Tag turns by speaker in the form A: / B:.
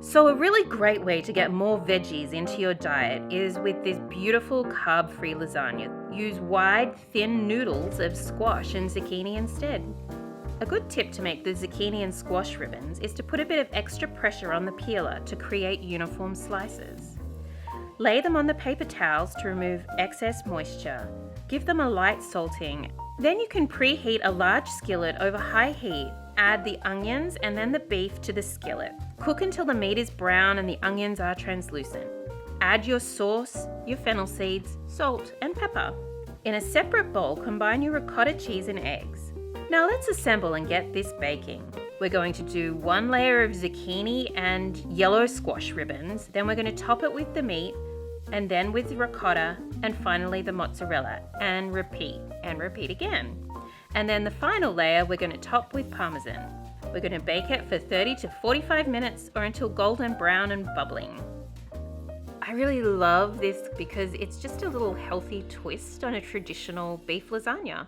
A: So a really great way to get more veggies into your diet is with this beautiful carb-free lasagna. Use wide, thin noodles of squash and zucchini instead. A good tip to make the zucchini and squash ribbons is to put a bit of extra pressure on the peeler to create uniform slices. Lay them on the paper towels to remove excess moisture. Give them a light salting. Then you can preheat a large skillet over high heat. Add the onions and then the beef to the skillet. Cook until the meat is brown and the onions are translucent. Add your sauce, your fennel seeds, salt, and pepper. In a separate bowl, combine your ricotta cheese and eggs. Now let's assemble and get this baking. We're going to do one layer of zucchini and yellow squash ribbons. Then we're going to top it with the meat, and then with ricotta, and finally the mozzarella, and repeat again. And then the final layer we're going to top with Parmesan. We're going to bake it for 30 to 45 minutes or until golden brown and bubbling. I really love this because it's just a little healthy twist on a traditional beef lasagna.